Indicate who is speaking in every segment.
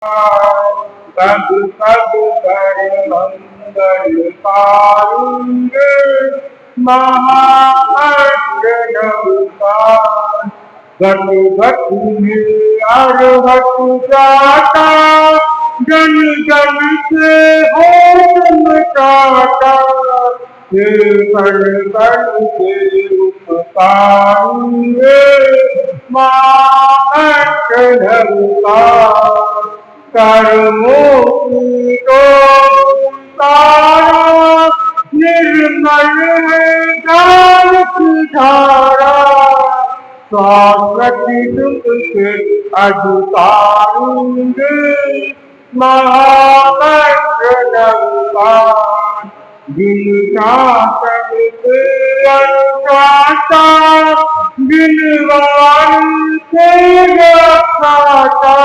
Speaker 1: सब सब कर मंगल पाएंगे महाअष्ट नवकार गति गति में अर्हत जाता जन जन से हो मिटाता ये कण कण के उपकारेंगे महाअष्ट नवकार कर्मों की तो तारा निर्मल है ज्ञान की धारा शाश्वती दुख के अधिकारी महामंत्र नवकार जिनका के अनुसाता जिनवान से रखाता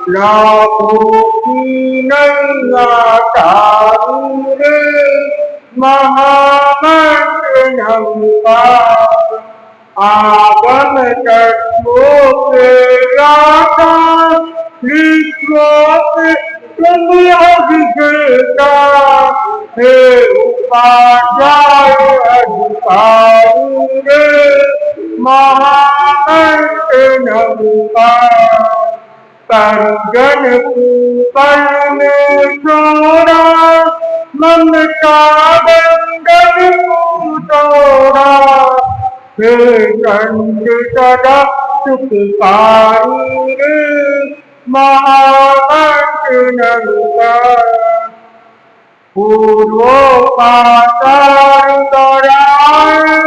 Speaker 1: लाखों की नैया तारू रे महामंत्र नवकार आगम तत्वों के राजा विश्वों तुम अभिषेका हे उपाध्याय अधिकारी रे महामंत्र नवकार करजन कुकर में छोड़ा ममता बंधन को तोड़ा हे कंठ सदा सुखकारी रे महामंत्र नवकार पूर्वोपाचार कराए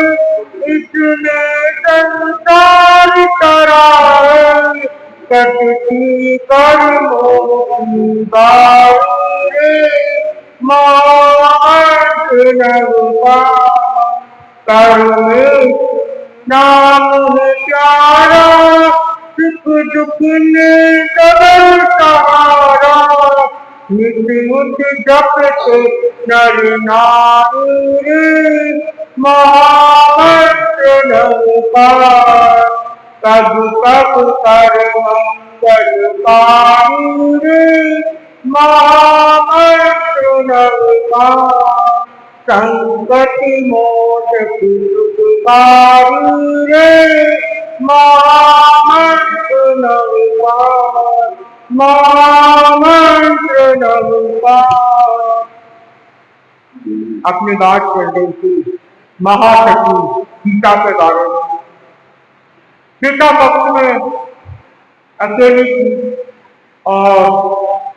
Speaker 1: इसमें संसार कराए कटती कर्मों की बारी रे महामंत्र नवकार कर्म नाम है प्यारा सुख दुख ने सबल सहारा नित्युत जपते नर नारी रे महामंत्र नवकार कब कब कर मंगल पाई रे महामंत्र नवकार संकटि मोक्ष सुखकारी रे महामंत्र नवकार महामंत्र नवकार। अपनी बात कर रही थी महासती सीता के बारे में। सीता पक्ष में अकेली थी और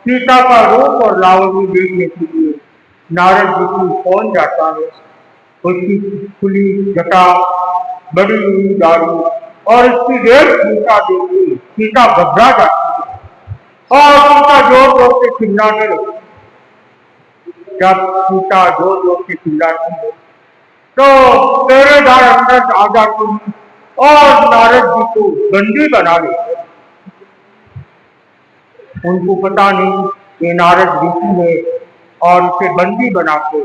Speaker 1: सीता का रूप और लावण्य देखने के लिए नारद जी की कौन जाता है। उसकी खुली जटा बड़ी हुई दाढ़ी और इसकी वेशभूषा देखी सीता घबरा जाती है और सीता जोर जोर से चिल्लाने लगती। जब सीता जोर जोर से चिल्लाती है तो पहरेदार अंदर आ जाते हैं और नारद जी को बंदी बना लेते। उनको पता नहीं ये नारद ऋषि है और उसे बंदी बना के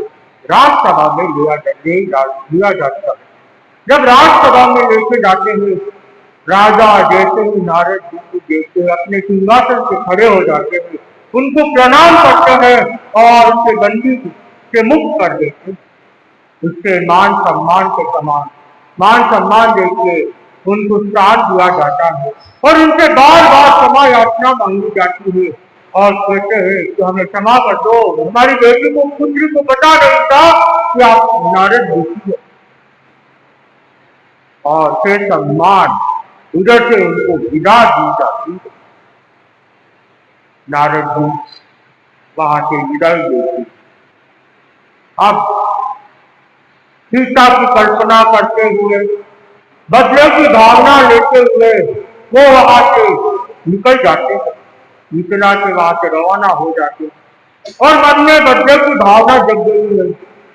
Speaker 1: राजसभा में लिया जाता है। जब राजसभा में लेके जाते हैं राजा जैसे ही नारद जी को देखते अपने सिंहासन से खड़े हो जाते हैं, उनको प्रणाम करते हैं और उसे बंदी से मुक्त कर देते हैं। उसके मान सम्मान के समान मान सम्मान देके उनको श्राद्ध दिया जाता है और उनसे बार बार क्षमा याचना मांगी जाती है और कहते हैं कि हमें क्षमा कर दो, हमारी बेटी को पुत्री को पता नहीं था कि आप नारद ऋषि हैं। और फिर सम्मान उधर से उनको विदा दी जाती है। नारद जी वहां से विदाई देती। अब सीता की कल्पना करते हुए बदले की भावना लेते हुए वो वहां से निकल जाते हैं। मिथिला से वहां से रवाना हो जाते हैं और मन में बदले की भावना जग गई है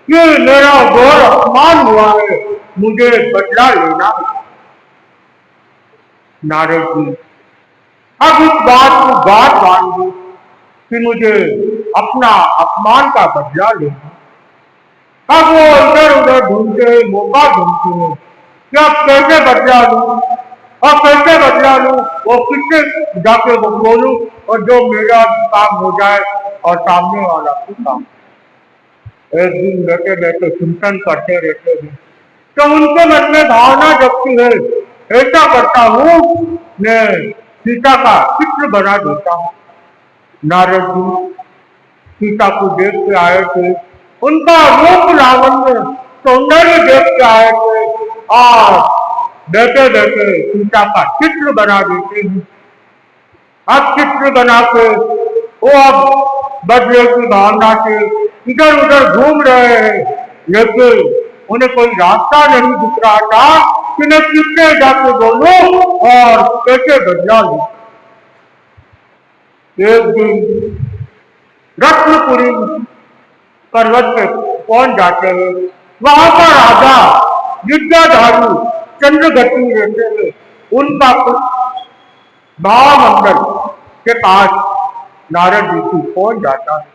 Speaker 1: कि मेरा घोर अपमान हुआ है, मुझे बदला लेना है। नारद जी अब इस बात को बात मान ली कि मुझे अपना अपमान का बदला लेना। अब वो इधर उधर ढूंढते मौका ढूंढते हैं कि अब कैसे बदला लूं। और कैसे बदला लूं, वो किससे जाके वो बोलूं, और जो मेरा काम हो जाए और सामने वाला भी काम। एक दिन बैठे बैठे चिंतन करते रहते हैं, तो उनके मन में भावना जगती है, ऐसा करता हूँ, मैं सीता का चित्र बना देता हूँ। नारद जी सीता को देख के आए थे, उनका रूप लावण्य सौंदर्य देख के आए थे, और बैठे बैठे सीता का चित्र बना देते हैं। अब चित्र बना के वो अब बदले की भावना से इधर उधर घूम रहे हैं, लेकिन उन्हें कोई रास्ता नहीं दिख रहा था कि मैं किससे जाके बोलूं और कैसे बदला लूं। एक दिन रत्नपुरी पर्वत पे पहुंच जाते हैं, वहां का राजा विद्याधारी चंद्रगति रहते हैं, उनका कुछ भावमंडल के पास नारद जी की पहुंच जाता है,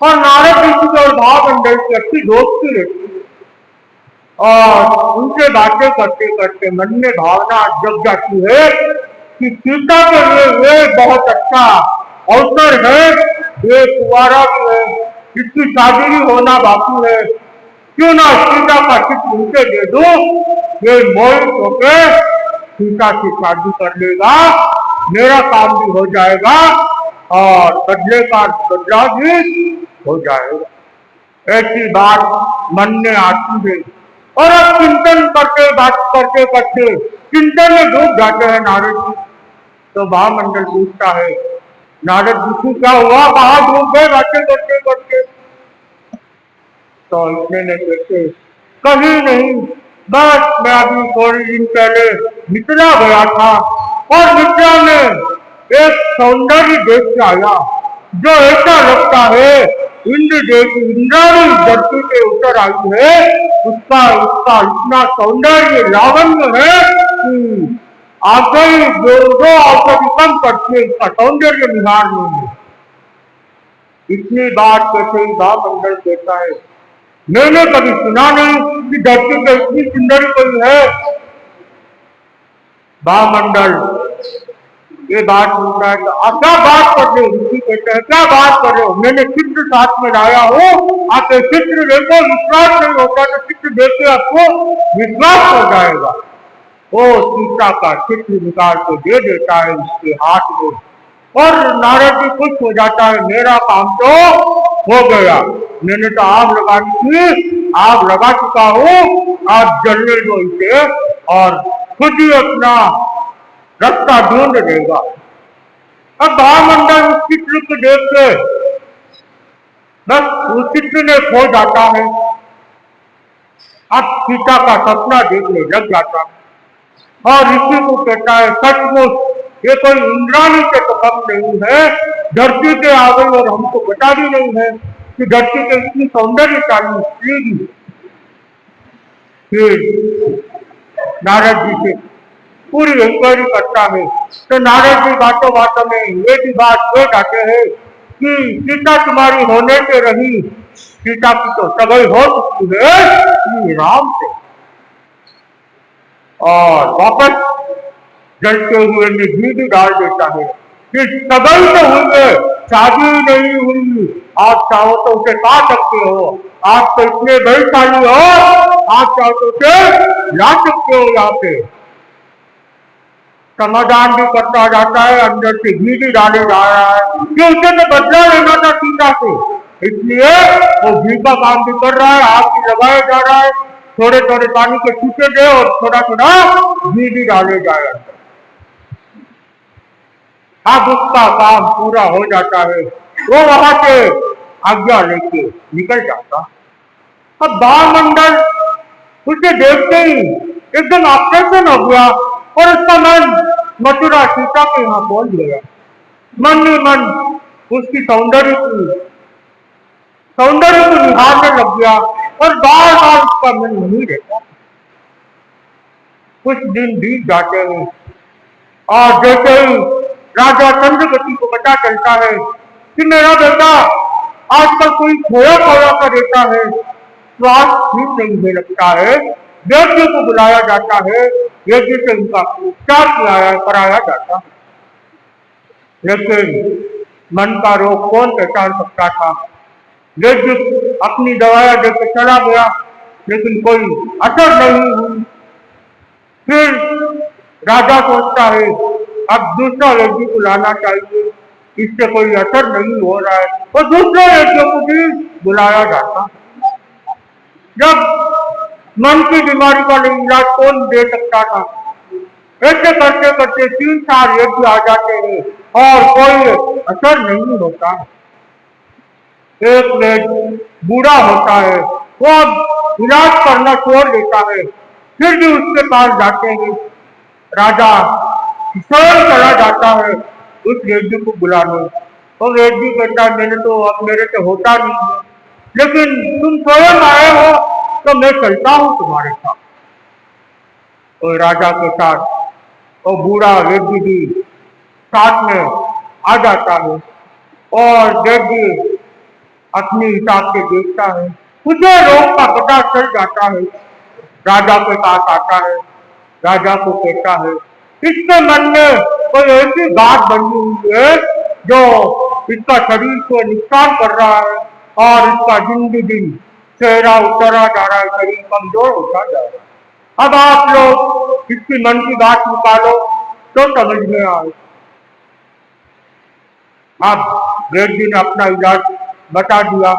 Speaker 1: और नारद जी की और भावमंडल की अच्छी दोस्ती रहती है, और उनसे बातें करते करते मन में भावना जग जाती है कि सीता के लिए ये बहुत अच्छा अवसर है, ये कुंवारा भी है, इसकी शादी भी होना बाकी है, क्यों ना सीता का चित्र उनसे दे दो, ये मोहित होकर सीता से शादी कर लेगा, मेरा काम भी हो जाएगा और बदले का बदला भी हो जाएगा। ऐसी बात मन में आती है, और अब चिंतन करके बात करते करते चिंतन में डूब जाते हैं नारद जी। तो महामंडल पूछता है, नारद जी को क्या हुआ, कहाँ डूब गए बातें करते करते। तो इतने ने कहते, कहीं नहीं, बस मैं अभी थोड़ी दिन पहले मिथिला गया था, और मिथिला में एक सौंदर्य देख के आया, जो ऐसा लगता है इंद्र जैसी इंद्राणी धरती पे उतर आई है, उसका उसका इतना सौंदर्य लावण्य है कि आगे जो औषधि कम करती है, इसका सौंदर्य निहार नहीं है। इतनी बात कहते ही भावमंडल कहता है, मैंने कभी सुना नहीं कि धरती पे इतनी सुंदरी कोई है। भावमंडल ये बात सुनता है तो आप क्या बात कर रहे हो, ऋषि कहते हैं क्या बात कर रहे हो, मैंने चित्र साथ में लाया हूँ, आप चित्र देखो, विश्वास नहीं होता तो चित्र देख के आपको विश्वास हो जाएगा। वो सीता का चित्र निकाल के दे देता है उसके हाथ में, और नारद जी खुश हो जाता है, मेरा काम तो हो गया, मैंने तो आग लगानी थी, आग लगा चुका हूँ, आप जलने दो इसे, और खुद ही अपना रास्ता ढूंढ देगा। अब भावमंडल उस चित्र को देख के बस उस चित्र में खो जाता है। अब सीता का सपना देखने लग जाता है, और ऋषि को कहता है, सचमुच ये कोई इंद्राणी से तो कम नहीं है, धरती के आ गई और हमको पता भी नहीं है कि धरती के इतनी सौंदर्यशाली स्त्री भी। फिर नारद जी से पूरी इंक्वायरी करता है, तो नारद जी बातों बातों में ये भी बात कह जाते हैं कि सीता तुम्हारी होने से रही, सीता की तो सगाई हो चुकी है राम से, और वापस जलते हुए में घी भी डाल देता है कि सगाई तो हुई है, शादी नहीं हुई, आप चाहो तो उसे पा सकते हो, आप तो इतने बलशाली हो, आप चाहो तो उसे ला सकते हो यहाँ पे। समाधान भी करता जाता है, अंदर से घी भी डाले जा रहा है कि उसे तो बदला लेना था सीता से, इसलिए वो घी का काम भी कर रहा है, आग भी लगाया जा रहा है, थोड़े थोड़े पानी के छींटे दे और थोड़ा थोड़ा घी भी डाले जाए। अब उसका काम पूरा हो जाता है, वो वहां से आज्ञा लेके निकल जाता। अब भावमंडल उसे देखते ही एकदम आकर्षण हो गया, और उसका मन मथुरा सीता के यहाँ पहुंच गया। मन ही मन उसकी सौंदर्य को निहारने लग गया, और बार बार उसका मन नहीं रहता। कुछ दिन बीत जाते हैं, और जैसे ही राजा चंद्रगति को पता चलता है कि मेरा बेटा आजकल कोई खोया खोया का रहता है, स्वास्थ्य ठीक नहीं लगता है, व्यक्ति को बुलाया जाता है, यज्ञ से उनका उपचार कराया जाता है। लेकिन मन का रोग कौन पहचान सकता था। यज्ञ अपनी दवाइयां देकर चला गया, लेकिन कोई असर नहीं हुई। फिर राजा सोचता है अब दूसरा यज्ञ को लाना चाहिए, इससे कोई असर नहीं हो रहा है, और दूसरे यज्ञ को भी बुलाया जाता। जब मन की बीमारी का इलाज कौन दे सकता था। ऐसे करते करते 3-4 यज्ञ आ जाते हैं और कोई असर नहीं होता। एक यज्ञ बूढ़ा होता है, वो अब इलाज करना छोड़ देता है, फिर भी उसके पास जाते हैं। राजा स्वयं चला जाता है उस यज्ञ को बुलाने, और यज्ञ कहता है मैंने तो अब मेरे से होता नहीं है, लेकिन तुम स्वयं आए हो तो मैं चलता हूँ तुम्हारे साथ। तो राजा के साथ वो बूढ़ा यज्ञ भी साथ में आ जाता है, और यज्ञ अपने हिसाब से देखता है, उसे रोग का पता चल जाता है। राजा के पास आता है, राजा को कहता है इसके मन में कोई ऐसी बात बनी हुई है जो इसका शरीर को नुकसान कर रहा है, और इसका दिन भी दिन चेहरा उतरा जा रहा है, शरीर कमजोर होता जा रहा है। अब आप लोग इसकी मन की बात निकालो तो समझ में आए। अब वैद्य ने अपना इलाज बता दिया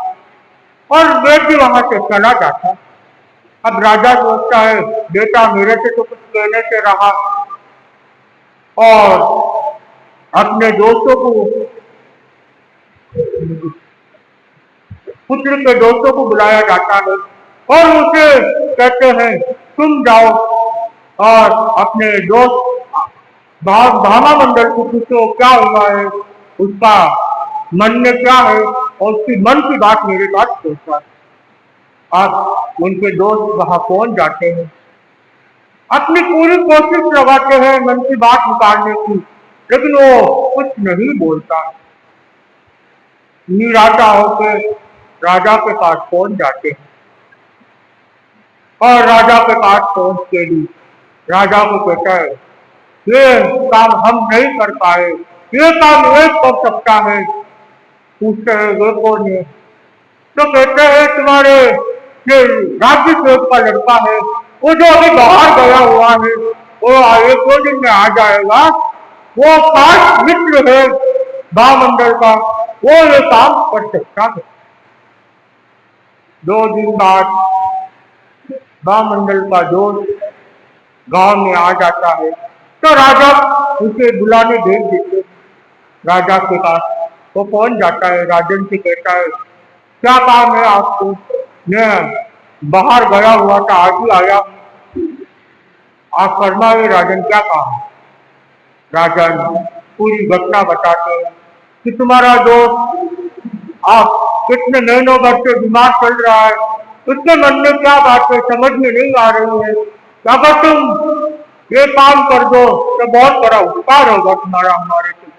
Speaker 1: और वैद्य वहां से चला जाता। अब राजा सोचता है बेटा मेरे से तो कुछ कहने से रहा, और अपने दोस्तों को, पुत्र के दोस्तों को बुलाया जाता है और उसे कहते हैं तुम जाओ और अपने दोस्त भामा मंडल को पूछो क्या हुआ है, उसका मन में क्या है, और उसकी मन की बात मेरे पास पहुंचा। अब उनके दोस्त वहां पहुंच जाते हैं, अपनी पूरी कोशिश लगाते हैं मन की बात निकालने की, लेकिन वो कुछ नहीं बोलता। निराशा होकर राजा के पास पहुंच जाते हैं, और राजा के पास पहुंच के भी राजा को कहता है ये काम हम नहीं कर पाए, ये काम एक कर सकता है। पूछते हैं वो कौन है, तो कहते हैं तुम्हारे ये राज्य सेवक का लड़का है, वो जो अभी बाहर गया हुआ है, वो 1-2 दिन में आ जाएगा, वो खास मित्र है भामंडल का, वो ये काम कर सकता है। 2 दिन बाद भामंडल का दोस्त गांव में आ जाता है, तो राजा उसे बुलाने भेज देते। राजा के पास वो पहुंच जाता है, राजन से कहता है क्या काम है आपको, मैं बाहर गया हुआ था आज ही आया, आप फरमाइए राजन क्या काम। राजन पूरी घटना बताते हैं कि तुम्हारा दोस्त आप कितने महीनों भर से बीमार चल रहा है, उसके मन में क्या बात है समझ में नहीं आ रही है, अगर तुम ये काम कर दो तो बहुत बड़ा उपकार होगा तुम्हारा हमारे से।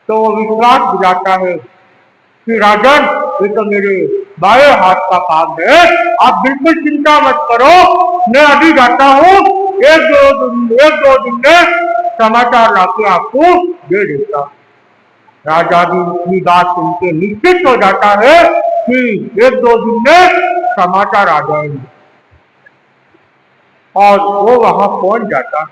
Speaker 1: तो वो विश्वास दिलाता है कि राजन ये तो मेरे बाएं हाथ का काम है, आप बिल्कुल चिंता मत करो, मैं अभी जाता हूँ, 1-2 दिन में समाचार लाके आपको दे देता। राजा भी अपनी बात सुन के निश्चित हो जाता है कि 1-2 दिन में समाचार आ जाएंगे, और वो वहां पहुंच जाता।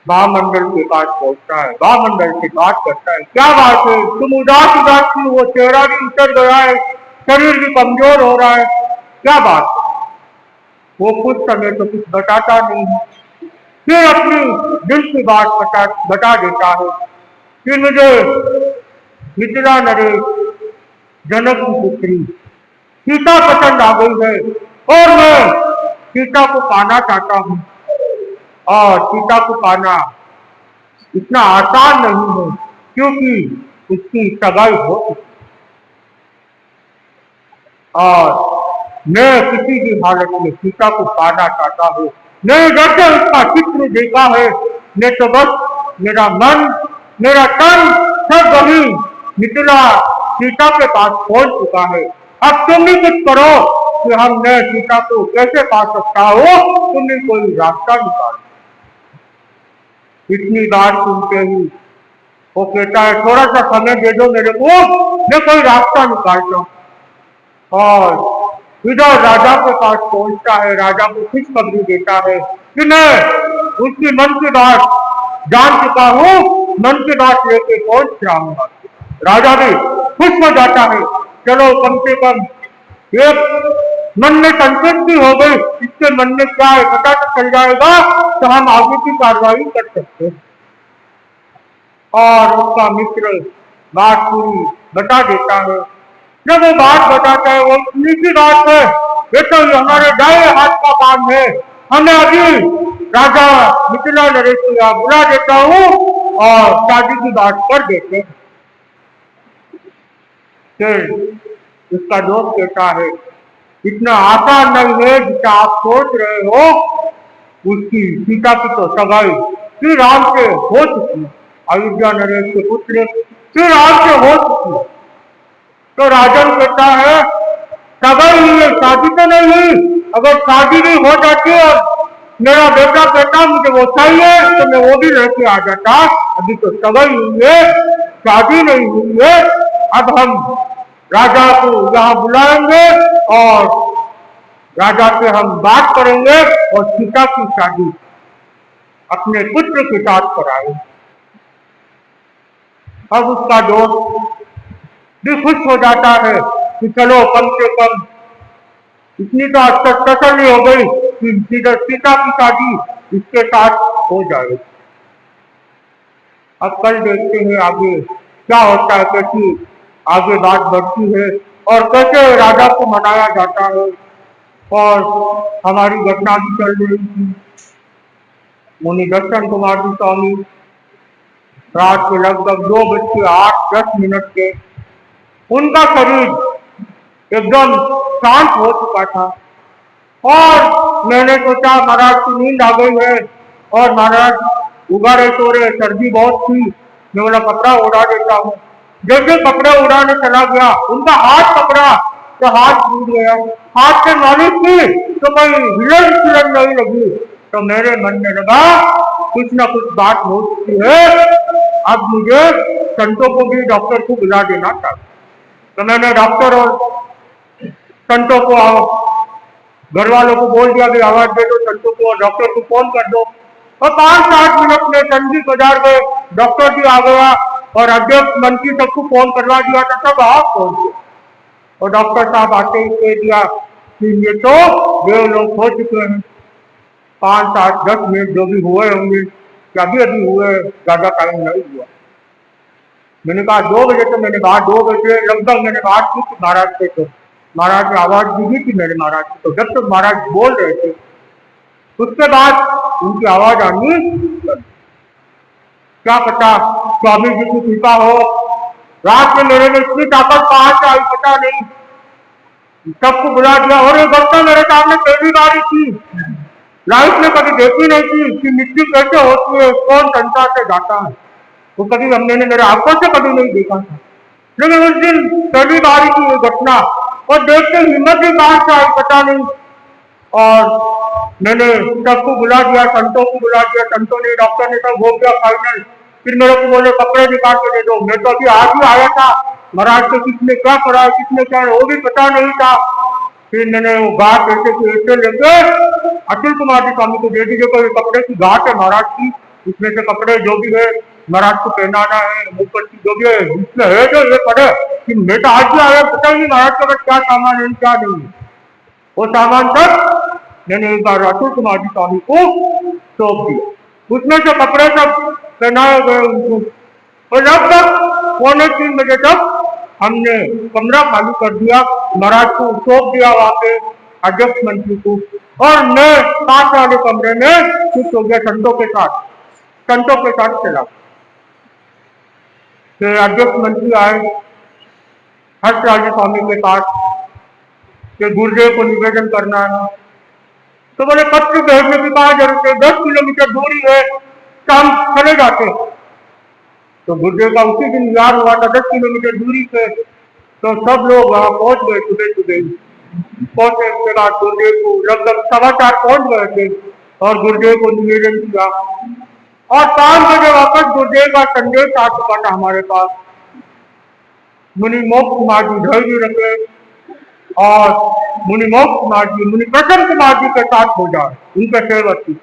Speaker 1: भामंडल के पास पहुंचता है, भामंडल से बात करता है क्या बात है तुम उदास उदास क्यों, वो चेहरा भी उतर गया है, शरीर भी कमजोर हो रहा है, क्या बात। वो कुछ समय तो कुछ बताता नहीं है, फिर अपनी दिल की बात बता देता है कि मुझे मिथिला नरेश जनक की पुत्री सीता पसंद आ गई है, और मैं सीता को पाना चाहता हूँ, और सीता को पाना इतना आसान नहीं है क्योंकि उसकी सगाई हो चुकी, और मैं किसी भी हालत में सीता को पाना चाहता हूँ। मैंने जैसे उसका चित्र देखा है, मैं तो बस मेरा मन मेरा तन सब वही मिथिला सीता के पास पहुंच चुका है। अब तुम भी कुछ करो, कि हम मैं सीता को कैसे पा सकता हूँ, तुमने कोई रास्ता निकालो। इतनी बात सुनते ही वो कहता है थोड़ा सा समय दे दो मेरे को, मैं कोई रास्ता निकालता हूँ। और इधर राजा के पास पहुंचता है, राजा को खुशखबरी देता है कि मैं उसकी मन की बात जान चुका हूँ, मन की बात लेके पहुंच रहा हूँ। राजा भी खुश हो जाता है, चलो कम से कम एक मन में संतुष्टि हो गई, इसके मन में क्या है पता तो चल जाएगा, तो हम आगे की कार्रवाई कर सकते हैं। और उसका मित्र बात पूरी बता देता है। जब वो बात बताता है वो नीची बात है, ये तो हमारे दाएं हाथ का काम है, हमें अभी राजा मिथिला नरेश को यहाँ बुला देता हूँ और शादी की बात कर देते हैं। फिर उसका दोस्त कहता है इतना आसान नहीं है जितना आप सोच रहे हो, उसकी सीता की तो सगाई श्री राम से हो चुकी, अयोध्या नरेश के पुत्र श्री राम से हो चुकी। तो राजन कहता है सगाई हुई है, शादी तो नहीं हुई, अगर शादी भी हो जाती और मेरा बेटा कहता मुझे वो चाहिए तो मैं वो भी लेके आ जाता, अभी तो सगाई हुई है, शादी नहीं हुई है। अब हम राजा को यहाँ बुलाएंगे और राजा से हम बात करेंगे और सीता की शादी अपने पुत्र के साथ कराएंगे। अब उसका दोस्त भी खुश हो जाता है कि चलो कम से कम इतनी तो तसल्ली हो गई कि सीता की शादी इसके साथ हो जाएगी। अब कल देखते हैं आगे क्या होता है, कैसी आगे बात बढ़ती है और कैसे राजा को मनाया जाता है। और हमारी घटना भी चल रही थी, मुनि दर्शन कुमार जी स्वामी रात के लगभग 2:08-10 के उनका शरीर एकदम शांत हो चुका था और मैंने सोचा महाराज की नींद आ गई है और महाराज उगाड़े सो रहे, सर्दी बहुत थी, मैं बोला कपड़ा उड़ा देता हूँ। जैसे कपड़ा उड़ाने चला गया उनका हाथ पकड़ा तो हाथ टूट गया, हाथ से मालिश की तो कोई हिलन खिलन नहीं लगी। तो मेरे मन में लगा कुछ ना कुछ बात हो चुकी है, अब मुझे संतों को भी डॉक्टर को बुला देना चाहिए। तो मैंने डॉक्टर और संतों को घर वालों को बोल दिया कि आवाज दे दो संतों को और डॉक्टर को फोन कर दो। और 5-7 मिनट में संजी बाजार गए, डॉक्टर भी आ गया और अध्यक्ष मंत्री सबको फोन करवा दिया था, सब आप पहुंचे और डॉक्टर साहब आते ही कह दिया कि ये तो 2 लोग हो चुके हैं। 5-7-10 मिनट जो भी हुए होंगे, क्या भी अभी हुए, ज्यादा टाइम नहीं हुआ। मैंने कहा 2 बजे तो मैंने बात 2 बजे लगभग मैंने बात की थी महाराज से, तो महाराज ने आवाज दी थी मेरे महाराज को, तो जब तक महाराज बोल रहे थे उसके बाद उनकी आवाज आनी, क्या पता स्वामी जी की कृपा हो, रात में मेरे में इतनी ताकत कहां से आई पता नहीं, सबको बुला दिया। और ये घटना मेरे सामने पहली बार ही थी, लाइफ में कभी देखी नहीं थी कि मृत्यु कैसे होती है, कौन संसार से जाता है, वो कभी हमने मेरे आंखों से कभी नहीं देखा था। लेकिन उस दिन पहली बार की ये घटना और देखते हिम्मत भी कहां से आई पता नहीं। और मैंने सबको बुला दिया, संतों को बुला दिया, संतों ने डॉक्टर ने सब हो गया फाइनल। फिर मेरे को बोले कपड़े निकाल के दे दो, मैं तो अभी आज ही आया था, महाराज को किसने क्या करा किसने क्या वो भी पता नहीं था। फिर मैंने वो घाट ऐसे लेके अतुल कुमार जी स्वामी को दे दीजिए, कोई कपड़े की घाट है महाराज की, इसमें से कपड़े जो भी है महाराज को पहनाना है, ऊपर की जो भी है इसमें है जो ये पड़े कि मैं तो आज ही आया, पता नहीं महाराज के पास क्या सामान है क्या नहीं। वो सामान सब मैंने एक बार अतुल कुमार जी स्वामी को सौंप दिया, उसमें से कपड़े सब पहनाए गए उनको। और लगभग 2:45 बजे तक हमने कमरा खाली कर दिया, महाराज को सौंप दिया वहां पे अध्यक्ष मंत्री को, और मैं पास वाले कमरे में शिफ्ट हो गया संतों के साथ चला। फिर अध्यक्ष मंत्री आए हर्षराज स्वामी के पास कि गुरुदेव को निवेदन करना है, तो बोले पत्र भेजने की कहा जरूरत है, 10 किलोमीटर दूरी है तो हम चले जाते। तो गुरुदेव का उसी दिन याद हुआ था 10 किलोमीटर दूरी पे, तो सब लोग वहां पहुंच गए सुबह सुबह। पहुंचने के बाद गुरुदेव को लगभग 4:15 पहुंच गए थे और गुरुदेव को निवेदन किया और 5 बजे वापस गुरुदेव का संदेश आ चुका था हमारे पास। मुनि मोक्ष कुमार जी धैर्य रखे और मुनि मोक्ष कुमार जी मुनि प्रसन्न कुमार जी के साथ हो जाए, उनके सेवक थी।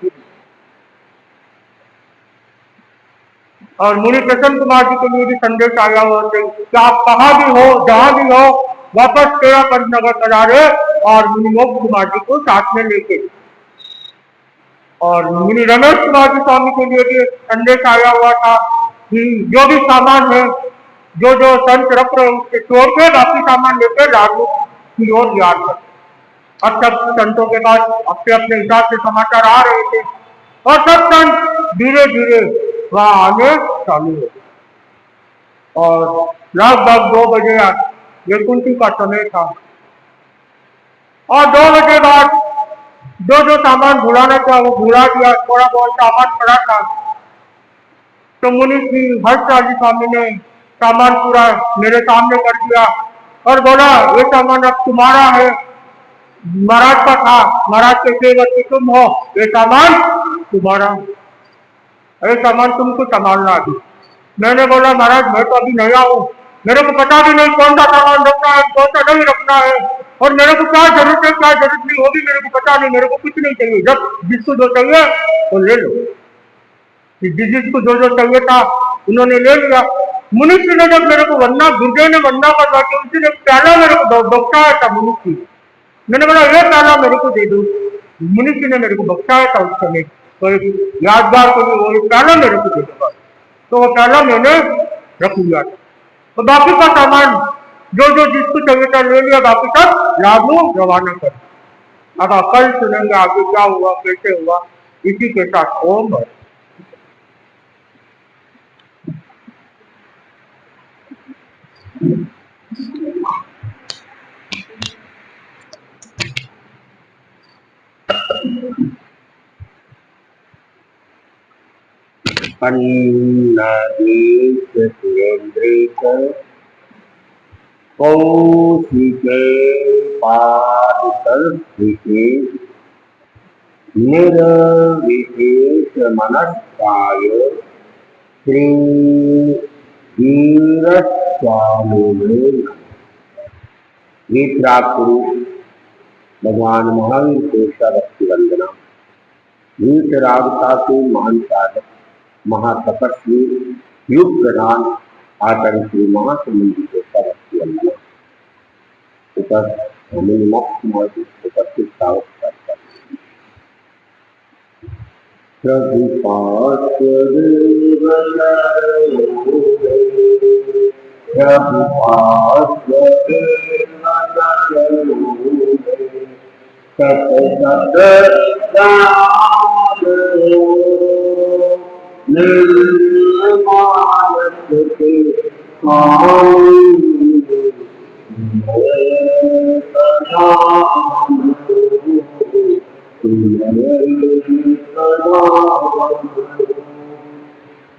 Speaker 1: और मुनि प्रसन्न कुमार जी के लिए भी संदेश आया हुआ थे कि आप कहाँ भी हो, जहां भी हो, वापस तेरा पंचनगर पधारे और मुनि मोक्ष कुमार जी को साथ में लेके। और मुनि रमेश कुमार जी स्वामी के लिए भी संदेश आया हुआ था कि जो भी सामान है, जो जो संत रख रहे उसके छोड़ के बाकी सामान लेकर लागू की ओर याद कर। अब सब संतों के पास अपने अपने हिसाब से समाचार आ रहे थे और सब संत धीरे धीरे वहां आने चालू हो। और लगभग 2 बजे ये कुंती का समय था और 2 बजे बाद जो जो सामान भुलाना था वो भुला दिया, थोड़ा बहुत सामान पड़ा था तो मुनि श्री हर्षराज स्वामी ने सामान पूरा मेरे सामने कर दिया और बोला ये सामान अब तुम्हारा है, महाराज का था, महाराज के सेवक की तुम हो, ये सामान तुम्हारा, ये सामान तुमको संभालना अभी। मैंने बोला महाराज मैं तो अभी नया हूँ, मेरे को पता भी नहीं कौन सा सामान रखना है कौन सा नहीं रखना है और मेरे को क्या जरूरत है क्या जरूरत नहीं वो भी मेरे को पता नहीं, मेरे को कुछ नहीं चाहिए, जब जिसको जो चाहिए तो ले लो। जिसको जो जो चाहिए था उन्होंने ले लिया। मुनिषी ने जब मेरे को वंदना, गुरुदेव ने वंदना करवा के उसी ने प्याला मेरे को बख्शाया था मुनिषी। मैंने बोला ये प्याला मेरे को दे दो, मुनिषी ने मेरे को बख्शाया था उस समय, तो एक यादगार को वो प्याला मेरे को दे दूंगा, तो वो प्याला मैंने रख लिया था। तो बाकी का सामान जो जो जिसको चाहिए था ले लिया, बाकी सब लागू रवाना कर। अब आप कल सुनेंगे आगे क्या हुआ कैसे हुआ। इसी के साथ ओम है।
Speaker 2: कौशिके पादतर्भिके निर्विशेषमनस्काय श्री वीरस्वामिने वीतरागपुरुष भगवान महावीर को भक्ति वंदना। वीतरागता के महान साधक महातपस्वी युग प्रधान आचार्य श्री महासमुद्र को भक्ति वंदना। उपस्थित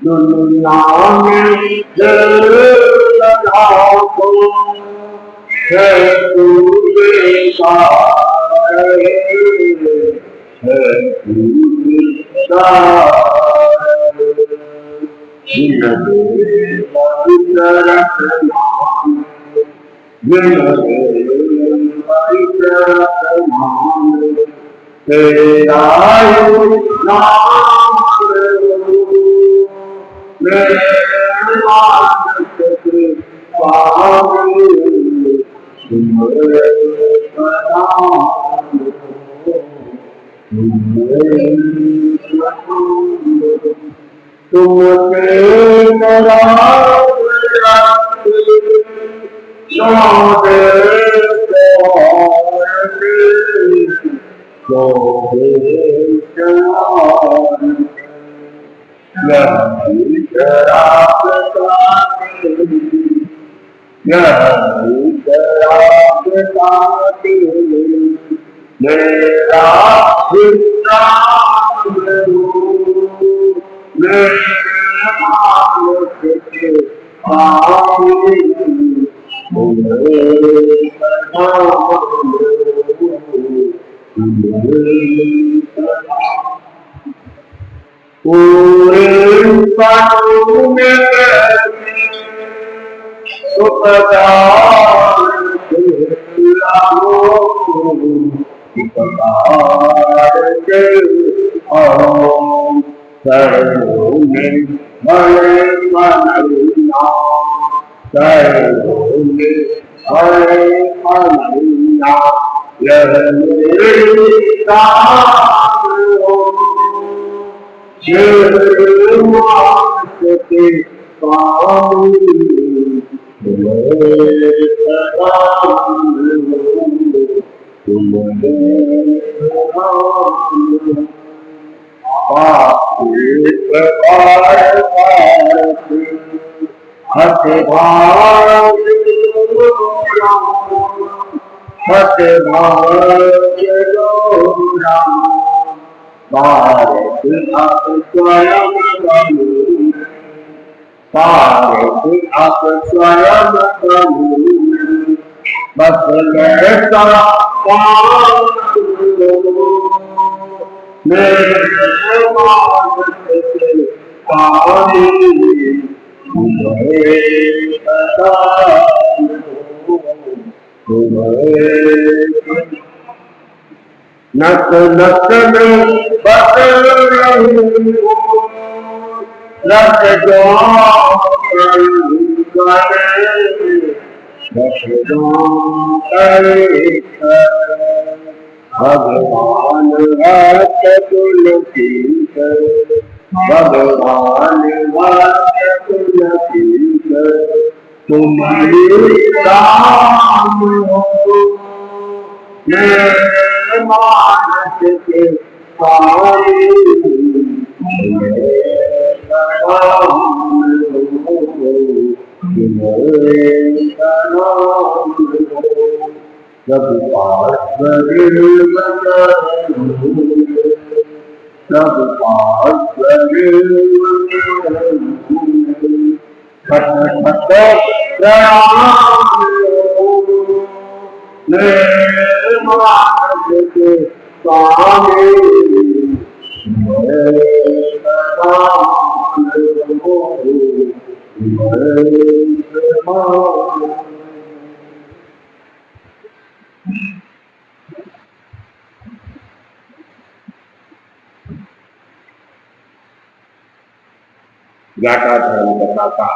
Speaker 2: दुनिया में है उपकार से लाओ, उपकार से आओ, शरणों में बड़े मनैया, शरणों में बड़े मनैया, यह मेरी प्राण हो, निर्माण के स्वामी, तुम्हें सलाम हो, तुम्हें सलाम आप स्वयं बस ऐसा मेरे मानस के पानी, तुम्हें सलाम हो, तुम्हें नस नस में बस रही हो, रस जो करे, रस जो करे, भगवान भक्त तुलसी, भगवान भक्त तुलसी, तुम्हारी राम हो, मेरे मानस के स्वामी, तुम्हें सलाम हो, तुम्हें सलाम हो, सब पास सब पास मेरे मानस के स्वामी, तुम्हें सलाम हो, तुम्हें सलाम। ज्ञाता धर्म कथा का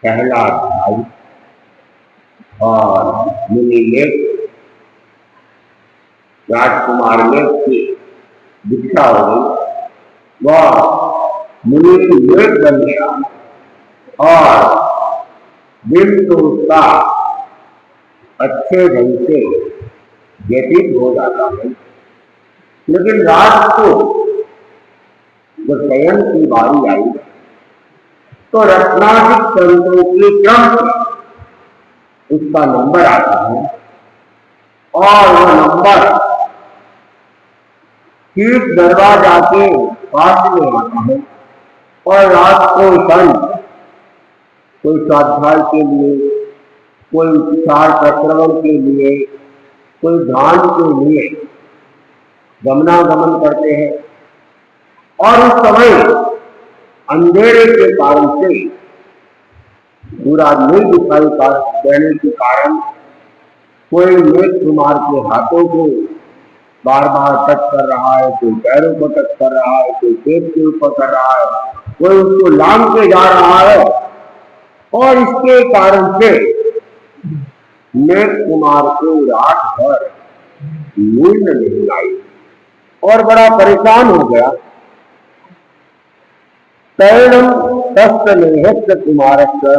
Speaker 2: पहला अध्याय और मुनि लेख, राजकुमार लेख की दीक्षा हो गई, वह मुनि लेख बन गया और दिन तो उसका अच्छे ढंग से व्यतीत हो जाता है। लेकिन रात को जब शयन की बारी आई तो रत्नाधिक संतों के क्रम उसका नंबर आता है और वह नंबर ठीक दरवाजा के पास में आता है। और रात को संत कोई स्वाध्याय के लिए, कोई उपचार प्रश्रवण के लिए, कोई ध्यान के लिए गमनागमन करते हैं और उस समय अंधेरे के कारण से पूरा नहीं दिखाई देने के कारण कोई मेघ कुमार के हाथों को बार बार टच कर रहा है, कोई पैरों को टच कर रहा है, कोई पेट के ऊपर कर रहा है, कोई उसको लांग के जा रहा है और इसके कारण से मेघ कुमार को रात भर नींद नहीं आई और बड़ा परेशान हो गया। तैणम तस्तनेहस्य कुमारस्य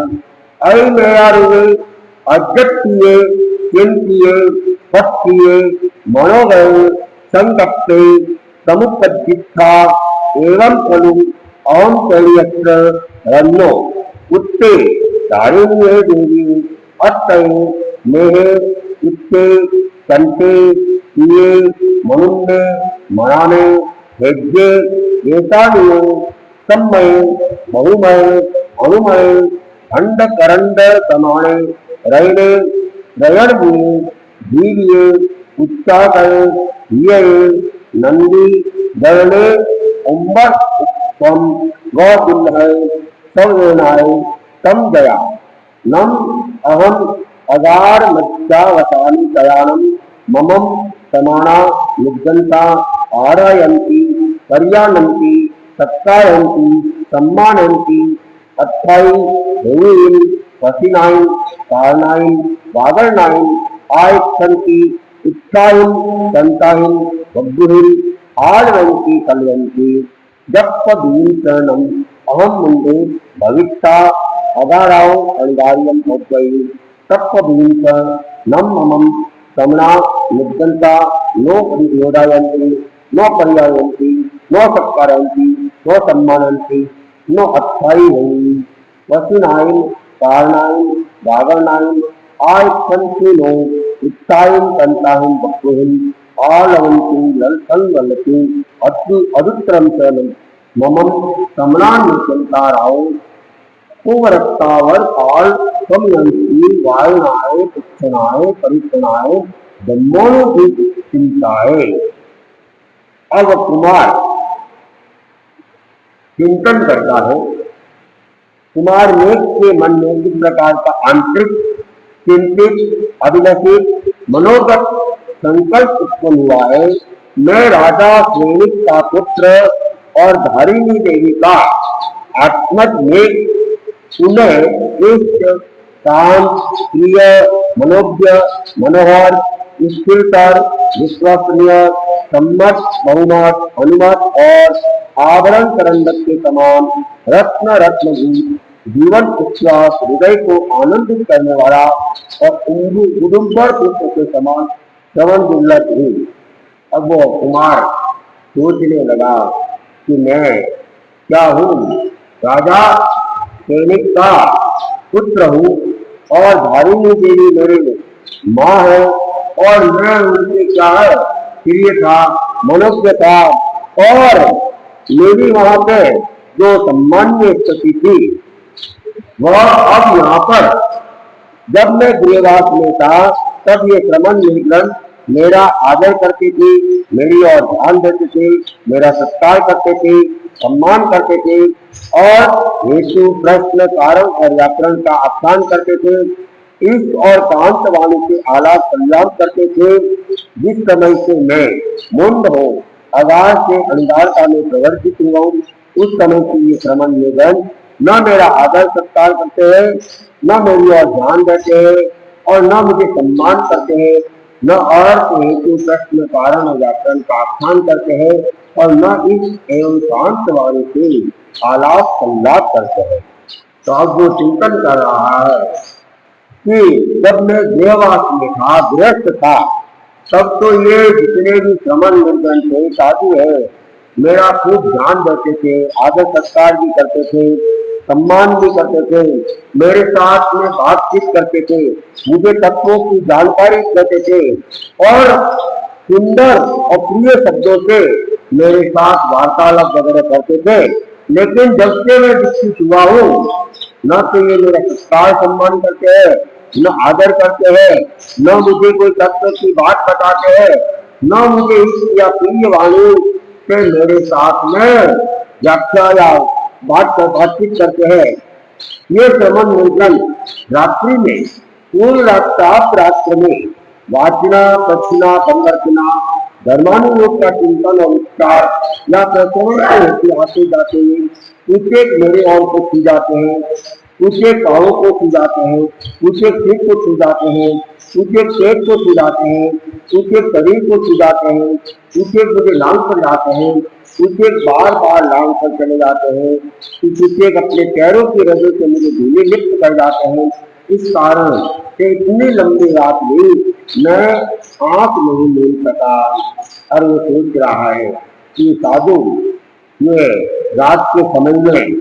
Speaker 2: अयमेयारुवे अजत्तिये चिंतिये पत्तिये मनोगये संगप्ते समुपज्जित्था एवं खलु ओम तैयत्र रन्नो उत्ते दारिण्ये देवी अत्तये मेहे उत्ते संते किये मनुन्ने मनाने हेज्ये एतानियो सम्मय बहुमय अनुमय खंड करंड समाणे रैणे रयणमुनि जीविये उच्चाकये हिये नंदी दरणे उम्बर उत्तम गौकुल्हय सवनाय तम दया नम अहम अगार मज्जावसानि शयानम ममम समाना मुग्धंता आरयन्ति पर्यानन्ति सत्कारयन्ति सम्मानयन्ति अत्थाई भूमिन वसिनाइन कारणाइन वागरणाइन आयच्छन्ति इच्छाइन संताइन बद्धुहिन आलवन्ति कलवन्ति जप्प दीन शरणम अहम मुंडे भविष्या अगाराव अंगारियम भोगवै तप्प दीन नम ममम समना मुद्दंता नो परियोदायन्ति नो पर्यायन्ति नो सत्कारयन्ति नो सम्मानन्ति नो अत्थाई भूमि वसिनाइन कारणाइन वागरणाइन आयच्छन्ति नो इच्छाइन संताइन बद्धुहिन आलवन्ति ललसंवलति अदुत्रम च ममम समनान्वितंताराव कुवरत्तावर काल समयंती वायनाय पुच्छनाय परिक्षणाय ब्रह्मणु की चिंताए। अब कुमार चिंतन करता है। कुमार मेघ के मन में इस प्रकार का आंतरिक चिंतित अभिलषित मनोगत संकल्प उत्पन्न हुआ है, मैं राजा श्रेणिक का पुत्र और धारिणी देवी का आत्मज मेघ उन्हें इष्ट शांत प्रिय मनोज्ञ मनोहर स्थिरतर विश्वसनीय सम्मत बहुमत अनुमत और आभरण करंडक के समान रत्न रत्न जीवन उच्छ्वास हृदय को आनंदित करने वाला और उदुम्बर पुष्प के समान श्रवण दुर्लभ हुई। अब वो कुमार सोचने लगा कि मैं क्या हूँ, राजा सैनिक का पुत्र हूँ और धारिणी देवी मेरी माँ है और मैं उनके क्या है प्रिय था, मनुष्य था और मेरी वहां पे जो सम्मान्य स्थिति थी वह अब यहाँ पर जब मैं गृहवास में था तब ये श्रमण निर्गण मेरा आदर करते थे, मेरी ओर ध्यान देते थे, मेरा सत्कार करते थे, सम्मान करते थे और हेतु प्रश्न कारण और व्याकरण का आख्यान करते थे, इस और कांत वाणी से आलाप संलाप करते थे। जिस समय से मैं मुंड हो आगार से अंधारता में प्रवर्तित हुआ हूँ उस समय से ये श्रमण निर्गण न मेरा आदर सत्कार करते हैं, न मेरी ओर ध्यान देते हैं और न मुझे सम्मान करते हैं, न अर्थ हेतु प्रश्न कारण और व्याकरण का आख्यान करते हैं और न इस एवं शांत वाणी से आलाप संलाप करते हैं। तो अब वो चिंतन कर रहा है कि जब मैं गृहवास में था, गृहस्थ था, तब तो ये जितने भी श्रमण निर्गण थे साधु है मेरा खूब ध्यान देते थे, आदर सत्कार भी करते थे, सम्मान भी करते थे, मेरे साथ में बातचीत करते थे, मुझे तत्वों की जानकारी देते थे और सुंदर और प्रिय शब्दों से मेरे साथ वार्तालाप वगैरह करते थे। लेकिन जब से मैं दीक्षित हुआ हूँ न तो ये मेरा सत्कार सम्मान करते हैं, न आदर करते हैं, न मुझे कोई तत्व की बात बताते हैं, न मुझे इस या प्रिय वाणी से मेरे साथ में व्याख्या या बातचीत करते हैं। ये श्रमण निर्गण रात्रि में पूर्ण रात्र में वाचना प्रश्ना संवर्चना धर्मानुयोग का चिंतन और उपचार या प्रश्न होते आते जाते हैं, ऊंचे मेरे और को छू जाते हैं, ऊंचे पाँव को छू जाते हैं, ऊंचे सिर को छू जाते हैं, ऊंचे पेट को छू जाते हैं, ऊंचे शरीर को छू जाते हैं, ऊंचे मुझे लांग पर जाते हैं, ऊंचे बार बार लांग पर चले जाते हैं, ऊंचे अपने पैरों की रजों से मुझे धीरे लिप्त कर जाते हैं। इस कारण से इतनी लंबी रात में मैं आंख नहीं मिल सका। और वो सोच रहा है कि साधु ये रात के समय में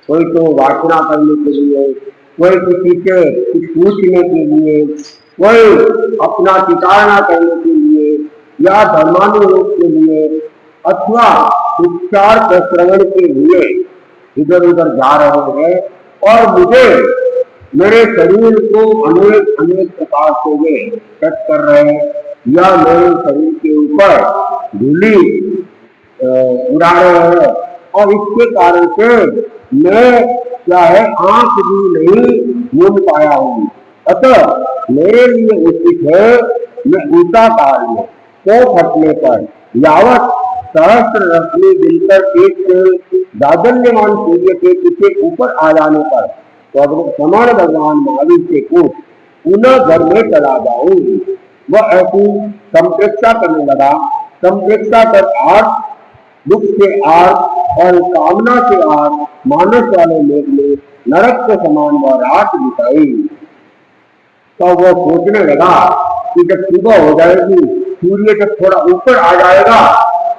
Speaker 2: कोई तो वासना करने के लिए, कोई किसी से कुछ पूछने के लिए, कोई अपना विचारणा करने के लिए या धर्मानुयोग के लिए अथवा उपचार प्रश्रवण के लिए इधर उधर जा रहे हैं और मुझे मेरे शरीर को अनेक अनेक प्रकार से वे टच कर रहे हैं या मेरे शरीर के ऊपर धूली उड़ा रहे हैं और इसके कारण से मैं क्या है, आंख भी नहीं मूंद पाया हूं। अतः मेरे लिए उचित है मैं ऊषा काल में तो फटने पर यावत सहस्त्र रश्मि दिनकर तेज से दादन्यमान सूर्य के पीछे ऊपर आ जाने पर समण भगवान महावीर से पूछ पुनः घर में चला जाऊं। वह ऐसी संप्रेक्षा करने लगा। संप्रेक्षा कर आठ दुख से आठ और कामना से आठ मानस वाले लोग में नरक के समान वह रात बिताई। तो वो सोचने लगा कि जब सुबह हो जाएगी, सूर्य जब थोड़ा ऊपर आ जाएगा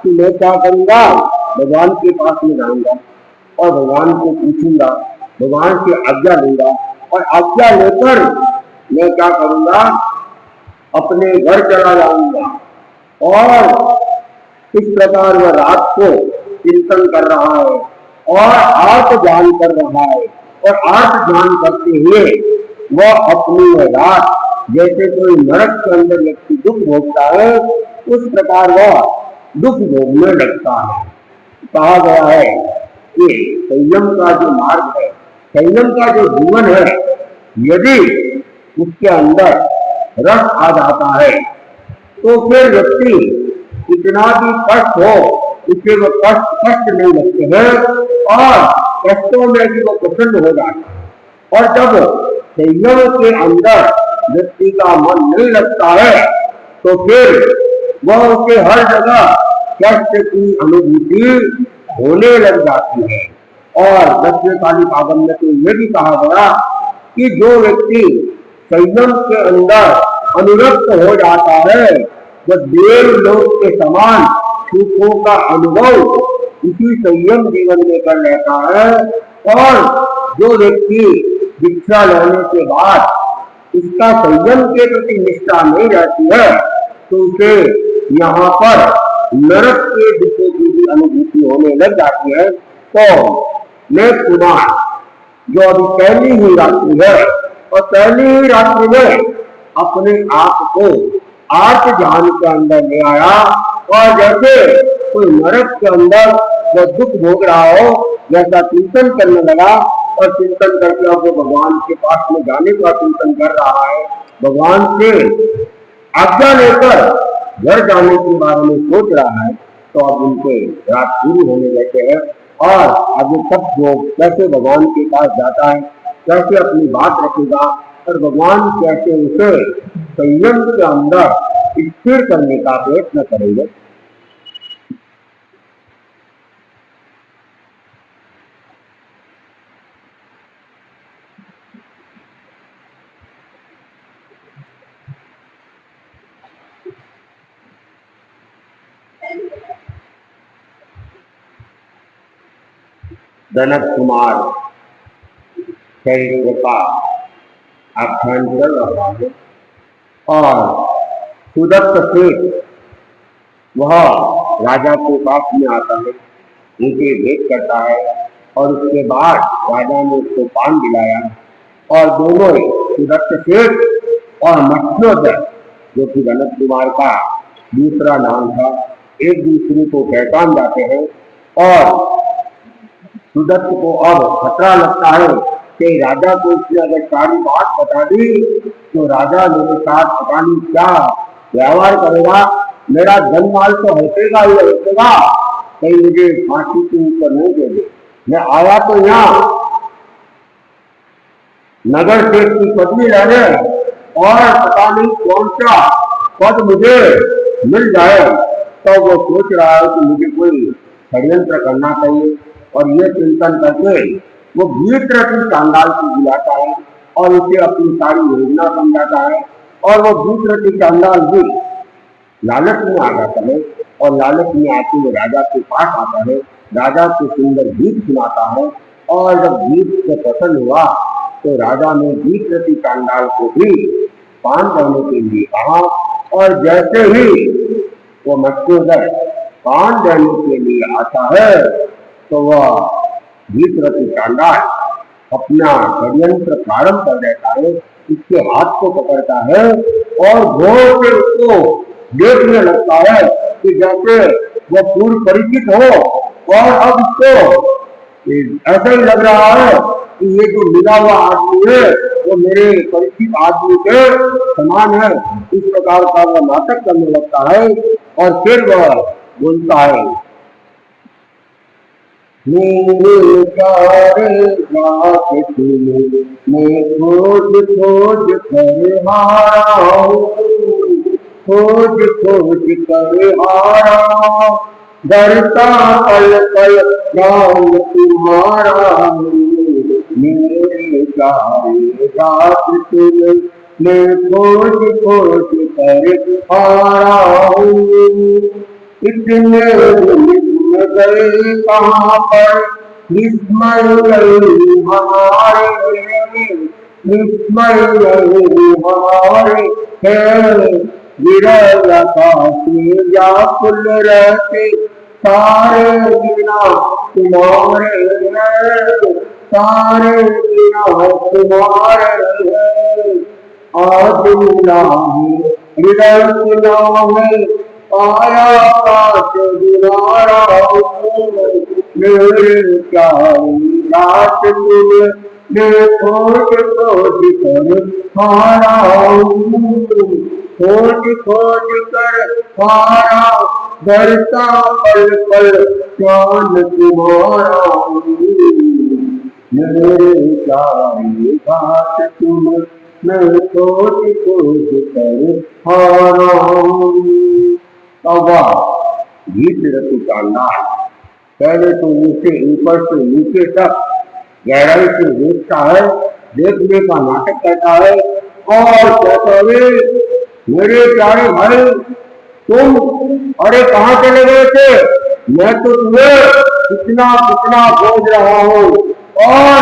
Speaker 2: तो मैं क्या करूंगा, भगवान के पास में जाऊंगा और भगवान को पूछूंगा, भगवान से आज्ञा लूंगा और आज्ञा लेकर मैं क्या करूंगा, अपने घर चला जाऊंगा। और इस प्रकार वह रात को चिंतन कर रहा है और आर्त जान कर रहा है और आर्त जान करते हुए वह अपनी रात जैसे कोई नरक के अंदर व्यक्ति दुख भोगता है उस प्रकार वह दुख भोगने लगता है। कहा गया है कि संयम का जो मार्ग है, संयम का जो जीवन है, यदि उसके अंदर रस आ जाता है तो फिर व्यक्ति इतना भी कष्ट हो उसे वो कष्ट नहीं लगते हैं और कष्टों में भी वो प्रसन्न हो जाता है। और जब संयम के अंदर व्यक्ति का मन नहीं लगता है तो फिर वह उसे हर जगह कष्ट की अनुभूति होने लग जाती है। और दक्षिणकाली पागम में तो ये भी कहा गया कि जो व्यक्ति संयम के अंदर अनुरक्त हो जाता है वह देवलोक के समान सुखों का अनुभव इसी संयम जीवन में कर लेता है। और जो व्यक्ति दीक्षा लेने के बाद उसका संयम के प्रति निष्ठा नहीं रहती है तो उसे यहाँ पर नरक के दुखों की भी अनुभूति होने लग जाती है। तो मैं कुमार जो अभी पहली ही रात्रि है और पहली ही रात्रि में अपने आप को आठ जान के अंदर ले आया और जैसे कोई नरक के अंदर वो दुख भोग रहा हो वैसा चिंतन करने लगा और चिंतन करके अब वो भगवान के पास में जाने का चिंतन कर रहा है। भगवान से आज्ञा लेकर घर जाने के बारे में सोच रहा है। तो अब उनके रात पूरी होने लगते हैं और आगे तक वो कैसे भगवान के पास जाता है, कैसे अपनी बात रखेगा और भगवान कैसे उसे संयम के अंदर स्थिर करने का प्रयत्न करेंगे। जनक कुमार चरित्र का आख्यान चल रहा है और सुदत्त सेठ वह राजा के पास में आता है, उनसे भेंट करता है और उसके बाद राजा ने उसको पान दिलाया और दोनों सुदत्त सेठ और मत्स्योदय जो कि जनक कुमार का दूसरा नाम था एक दूसरे को पहचान जाते हैं। और सुदत्त को अब खतरा लगता है कि राजा को उसने अगर सारी बात बता दी तो राजा मेरे साथ पता नहीं क्या व्यवहार करेगा, मेरा धनमाल तो हटेगा ही हटेगा, कहीं मुझे फांसी के ऊपर नहीं दे दे। मैं आया तो यहाँ नगर सेठ की पदवी लेने और पता नहीं कौन सा पद मुझे मिल जाए। तो वो सोच रहा है कि मुझे कोई षड्यंत्र करना चाहिए और ये चिंतन करके वो भीतरती चांडाल को बुलाता है और उसे अपनी सारी योजना समझाता है। और वो भीतरती चांडाल भी लालच में आ जाता है और लालच में आते हुए राजा के पास आता है, राजा को सुंदर गीत सुनाता है। और जब गीत से प्रसन्न हुआ तो राजा ने भीतरती चांडाल को भी पान करने के लिए कहा और जैसे ही वो मत्स्योदय पान देने के लिए आता है तो वह भीतरती चांडाल अपना षड्यंत्र प्रारंभ कर देता है, इसके हाथ को पकड़ता है और जोर से उसको देखने लगता है कि जैसे वह पूर्व परिचित हो। और अब उसको ऐसा ही लग रहा है कि ये जो मिला हुआ आदमी है वो मेरे परिचित आदमी के समान है। इस प्रकार का वह नाटक करने लगता है और फिर वह बोलता है, मेरे प्यारे रात तुम मैं खोज खोज कर हारा हूँ, खोज खोज कर हारा, डरता पल पल नाम तुम्हारा, मेरे प्यारे रात तुम मैं खोज खोज कर हारा हूँ। इतने गए कहाँ पर विस्मय हमारे, विस्मय हमारे है, विरल आकाशी व्याकुल रहते सारे बिना तुम्हारे है, सारे बिना तुम्हारे है। आज नहीं हृदय में आया काश दुलारा, मेरे प्यारी रात तुम मैं खोज खोज कर हारा हूँ, खोज खोज कर हारा, डरता पल पल जान तुम्हारा, मेरे प्यारी रात तुम मैं खोज खोज कर हारा हूँ। गीत रति चांडाल पहले तो नीचे ऊपर से नीचे तक गहराई से देखता है, देखने का नाटक करता है और कहता है, मेरे प्यारे भाई तुम अरे कहाँ चले गए थे, मैं तो तुम्हें कितना कितना खोज रहा हूँ और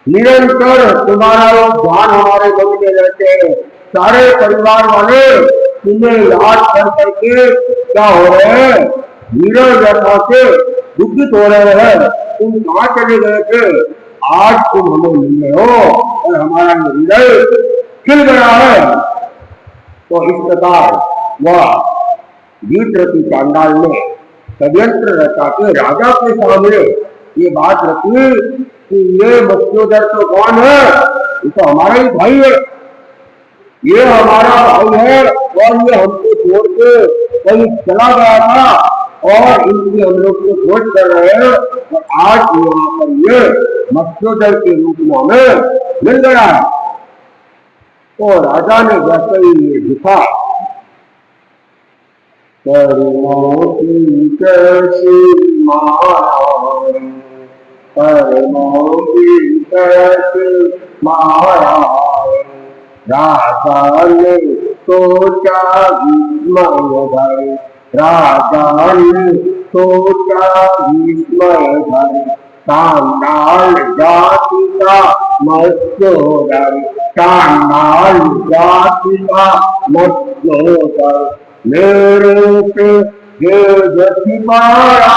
Speaker 2: निरंतर तुम्हारा ध्यान हमारे मन में रहते हैं। सारे परिवार वाले तुम्हें याद कर करके क्या हो रहे हैं, नीरज व्यथा से दुखित हो रहे हैं। तुम कहाँ चले गए थे, आज तुम हमें मिले हो और हमारा हृदय खिल गया है। तो इस प्रकार वह गीत रति चांडाल ने षड्यंत्र रचा के राजा के सामने ये बात रखी कि ये मत्स्योदर तो कौन है, ये तो हमारा ही भाई है, ये हमारा भाई है और ये हमको छोड़ के कहीं चला गया था और इनकी हम लोग को खोज कर रहे हैं और आज यहाँ पर ये मत्स्योदर के रूप में हमें मिल गया है। तो राजा ने जैसे ही ये दिखा, कर्मों की कैसी मारा, कर्मों की कैसी मारा, राजा ने सोचा विस्मय भय, राजा ने सोचा विस्मय भय, चांडाल जाति का मत्स्योदर, चांडाल जाति का मत्स्योदर, मेरे पे ये गति पारा,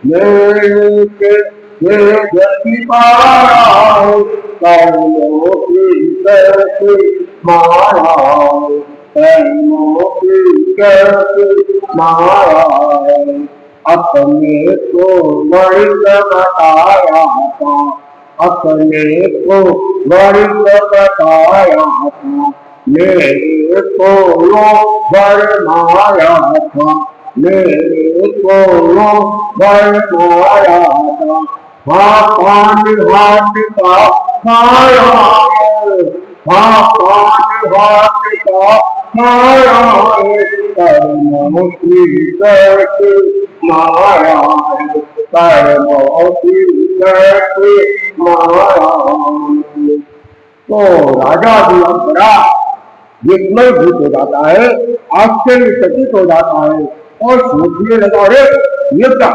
Speaker 2: मेरे पे ये गति पारा, कर्मों की कैसे मारा, कर्मों की कैसे मारा, अपने को वर्ग बताया था, अपने को वर्ग बताया था, मेरे को भरमाया था, मेरे को भरमाया था, पान हाथ का खाया, पान हाथ का खाया, कर्मों की कैसे माया, कर्मों की कैसे माया। तो राजा भी अब बड़ा विस्मय भूत हो जाता है, आश्चर्यचकित हो जाता है और सोचने लगा, अरे ये क्या,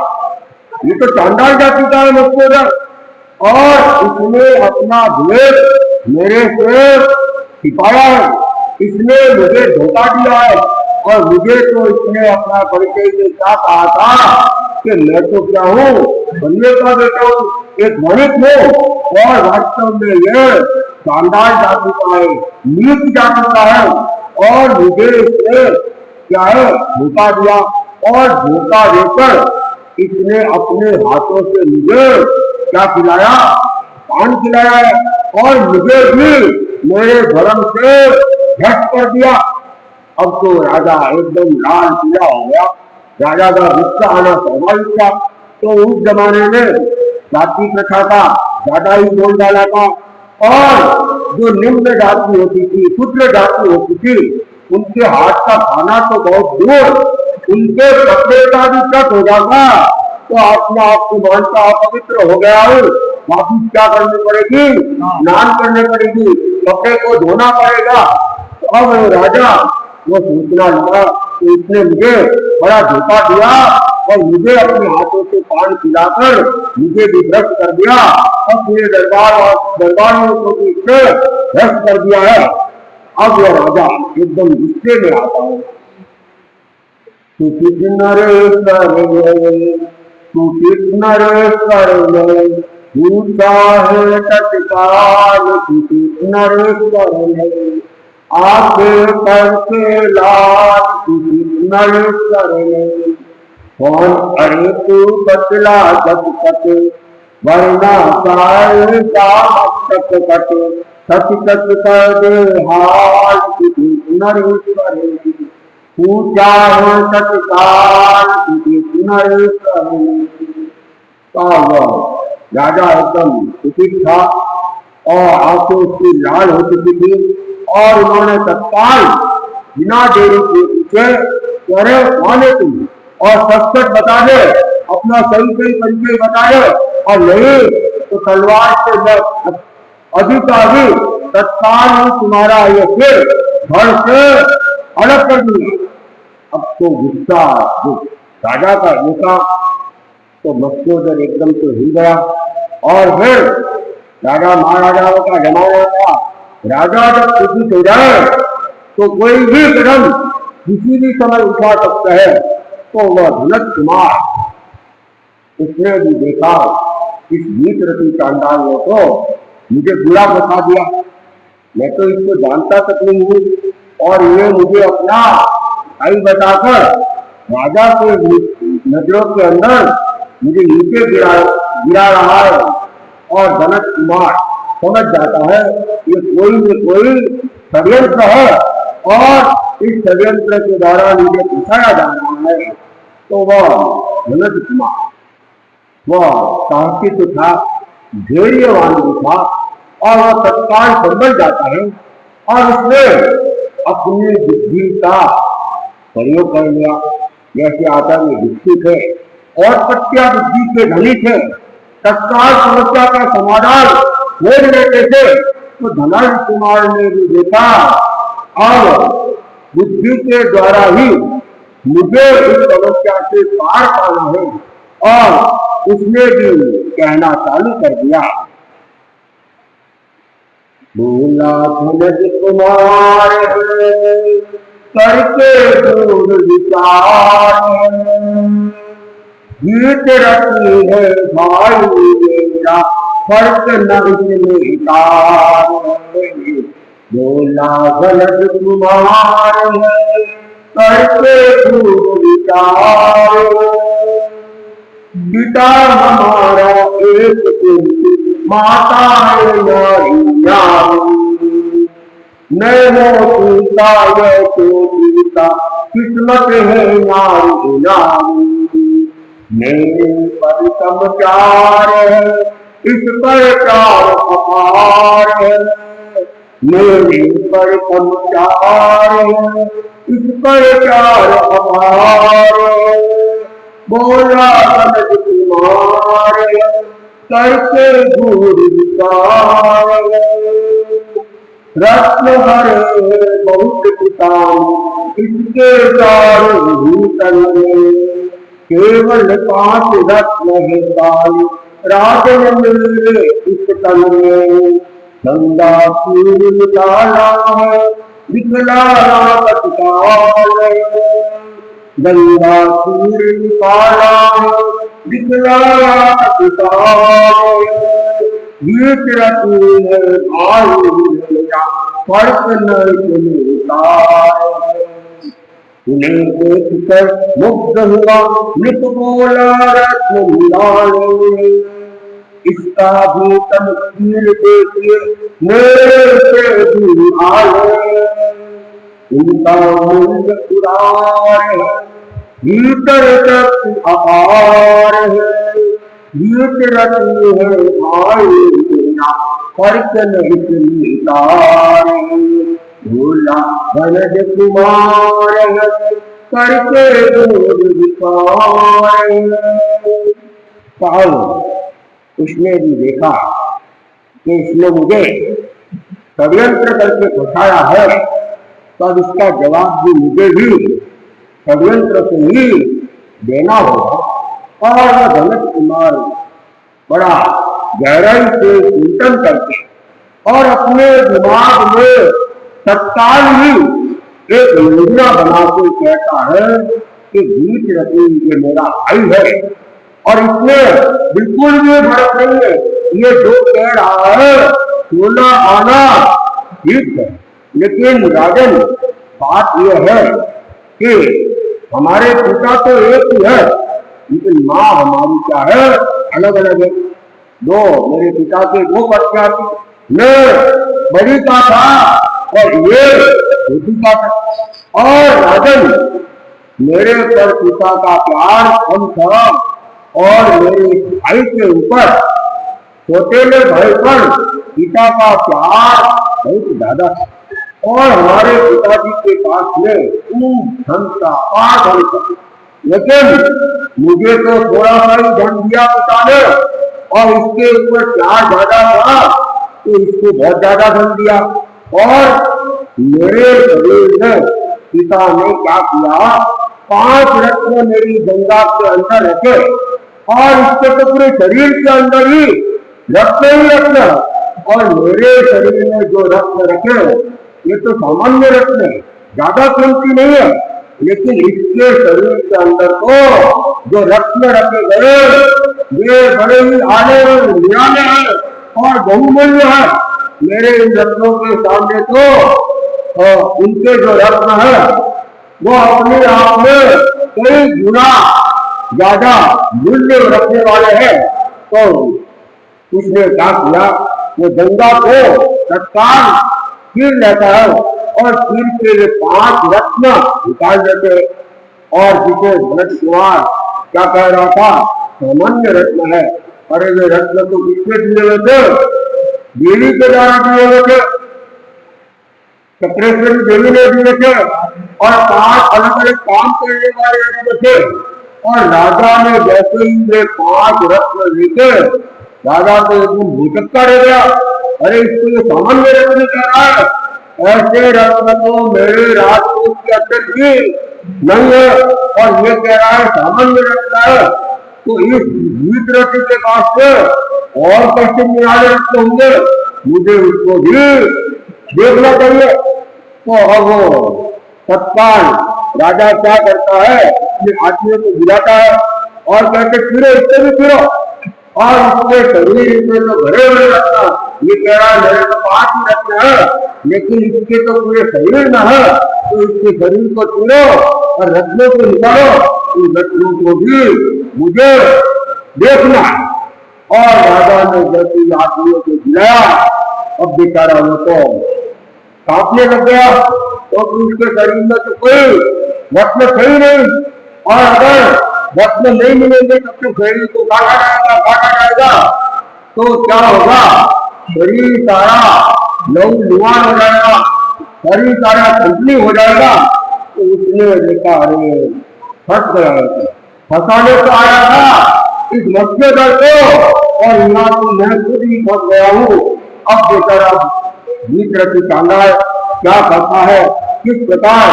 Speaker 2: ये तो चांडाल जाति का है मत्स्योदर और इसने अपना भेद मेरे से छिपाया है, इसने मुझे धोखा दिया है और मुझे तो इसने अपना परिचय में क्या कहा था कि मैं तो क्या हूँ, बंदे का बेटा हूँ, एक वणिक हूँ और वास्तव में यह चांडाल जाति का है, नीच जाति का है और मुझे इसने क्या है धोखा दिया और धोखा देकर इसने अपने हाथों से मुझे क्या खिलाया? पान खिलाया है, और मुझे भी मेरे धर्म से भ्रष्ट कर दिया। अब तो राजा एकदम लाल पीला हो गया। राजा का गुस्सा आना स्वाभाविक था। तो उस जमाने में जाति प्रथा का ज्यादा ही बोल डाला था, और जो निम्न जाति होती थी, क्षुद्र जाति होती थी, उनके हाथ का खाना तो बहुत दूर, उनके कपड़े का भी कट हो जाता। तो अपने आप को मानता अपवित्र हो गया हूँ, वापिस क्या करनी पड़ेगी? स्नान करने पड़ेगी, कपड़े को धोना पड़ेगा। तो अब राजा वो सोचना लगा कि इसने मुझे बड़ा धोखा दिया, और मुझे अपने हाथों से पान खिलाकर मुझे भी भ्रष्ट कर दिया, और पूरे दरबारियों को भी इसने भ्रष्ट कर दिया है। अब वह राजा एकदम गुस्से में आता है। तू कितना रे पूछा है तत्काल, तू कितना रे आके करके लाल, तू कितना रे कौन? अरे तू बतला जब तक, वरना साएगा मस्तक कटे, सच सच कर दे हाल, तू कितना रे पूछा है तत्काल, तू कितना रे राजा एकदम कुपित था, और आंखें उसकी लाल हो चुकी थी, और उन्होंने तत्काल बिना देरी के पूछे, अरे कौन है तुम? और सच सच बता दे, अपना सही सही परिचय बता दे, और नहीं तो तलवार से अधिक तत्काल तुम्हारा ये फिर घर से अलग कर दूंगा। अब तो गुस्सा राजा का देखा तो मस्कोदर एकदम तो हिल गया। और फिर राजा महाराजाओं का जमाना था, राजा जब कुछ हो जाए तो कोई भी कदम किसी भी समय उठा सकता है। तो वह धनक कुमार, उसने भी देखा इस नीच रति चांडाल ने तो मुझे बुरा बता दिया, मैं तो इसको जानता तक नहीं हूँ, और ये मुझे अपना भाई बताकर राजा के नजरों के अंदर मुझे नीचे गिरा रहा है। और जनक कुमार समझ जाता है ये कोई न कोई षड्यंत्र है, और इस षड्यंत्र के द्वारा मुझे फंसाया जा रहा है। तो वह जनक कुमार वह साहसी तो था, धैर्यवान भी था, और वह तत्काल संभल जाता है, और उसने अपनी बुद्धि का प्रयोग कर लिया। जैसे आचार्य दीक्षित है और प्रत्या बुद्धि के धनिक है, तत्काल समस्या का समाधान खोज लेते थे। तो धनंजय कुमार ने भी देखा, और बुद्धि के द्वारा ही मुझे इस समस्या से पार पाना है, और उसने भी कहना चालू कर दिया, बोला धनंजय कुमार करके दूर विचार, गीत रखी है भाई मेरा फर्क न इसमें तार। बोला गलत कुमार है करके दूर विचार, पिता हमारा एक माता नहीं सीता ये तो सीता किस्मत है नारी नारी। मेरे पर समाचार है इस पर प्यार अपार है, मेरे पर समाचार है इस पर प्यार अपार। बोला गलत कुमार करके दूर विचार, रत्न हरे बहुत किसान इसके चारों भूतल में, केवल 5 रत्न है काल राजन मेरे इस तन में। गंगा सूर्य निकाला है दिखलाया तत्काल, गंगा सूर्य निकाला है दिखलाया तत्काल। गीत रखी है भाई मेरा फर्क नहीं मिलता। उन्हें देख कर मुग्ध हुआ नित बोला रत्न मिलाने, इसका भी तमकील देखिए मेरे से भी आए, इनका मूल्य उदार है, भीतर तक अपार है, भीत रखी है भाई बिना फर्क नहीं तार, भोला भरत कुमार है करके दूर विकार। उसने भी देखा कि इसने मुझे षड्यंत्र करके फंसाया है, तब इसका जवाब भी मुझे भी षड्यंत्र से ही देना होगा। और वह भरत कुमार बड़ा गहराई से चिंतन करके और अपने दिमाग में तत्काल ही एक योजना बना के कहता है कि गीत रति ये मेरा भाई है और इसमें बिल्कुल भी फर्क नहीं है, ये जो कह रहा है सोना आना ठीक है, लेकिन राजन बात यह है कि हमारे पिता तो एक ही है, लेकिन माँ हमारी क्या है अलग अलग है। दो मेरे पिता के दो बच्चा थी, मैं बड़ी का था और ये छोटी का था। और राजन मेरे पर पिता का प्यार कम था और मेरे भाई के ऊपर छोटे में भाई पर पिता का प्यार बहुत ज्यादा था। और हमारे पिताजी के पास में धन था, धन था, लेकिन मुझे तो थोड़ा सा ही धन दिया पिता ने और इसके ऊपर प्यार ज्यादा था तो इसको बहुत ज्यादा धन दिया। और मेरे शरीर में पिता ने क्या किया, 5 रत्न मेरी गंगा के अंदर रखे और इसके तो पूरे शरीर के अंदर ही रत्न ही रत्न, और मेरे शरीर में जो रत्न रखे ये तो सामान्य रत्न है, ज्यादा कीमती नहीं है, लेकिन इसके शरीर के अंदर तो जो रत्न रखे गए ये बड़े ही आने निराले हैं और बहुमूल्य है। मेरे इन रत्नों के सामने तो उनके जो रत्न है वो अपने आप में कई गुना ज्यादा मूल्य रखने वाले हैं। तो उसने क्या किया, वो गंगा को तत्काल छीन लेता है और छीन के लिए 5 रत्न निकाल देते, और जिसे भरत कुमार क्या कह रहा था सामान्य रत्न है, अरे ये रत्न तो किसके दिए हुए थे, देवी के द्वारा दिए हुए थे, चक्रेश्वरी देवी ने दिए थे और 5 अलग अलग काम करने वाले रत्न थे। और राजा ने जैसे ही वे 5 रत्न लेके राजा को एकदम भूचक्का रह गया, अरे इसको ये सामान्य रत्न कह रहा है, ऐसे रत्न तो मेरे राजकोट के अंदर भी नहीं है और ये कह रहा है सामान्य रत्न है। तो इस गीत रत्न के पास से और कैसे निराले रत्न होंगे, मुझे उसको भी देखना चाहिए। तो अब तत्काल राजा क्या करता है, अपने आदमियों को बुलाता है और कहते फिरो, इससे भी फिरो, और उसके शरीर में तो भरे हुए रत्न, ये कह रहा है मेरे तो 5 ही रत्न है, लेकिन इसके तो पूरे शरीर में है, तो इसके शरीर को छूलो और रत्नों को निकालो, उन रत्नों को भी मुझे देखना है। और राजा ने जैसे आदमियों को बुलाया, अब बेचारा वो तो कांपने लग गया, तो उसके शरीर में तो कोई रत्न सही नहीं, और अगर रत्न नहीं मिलेंगे तब तो शरीर को काटा जाएगा, तो क्या होगा, शरीर सारा लहू लुहान हो जाएगा, शरीर सारा कंपनी हो जाएगा। तो उसने देखा अरे फंस गया, फंसाने तो आया था इस मत्स्यधर को और यहाँ तो मैं खुद ही फंस गया हूँ। अब बेचारा गीत रति चांडाल क्या करता है, किस प्रकार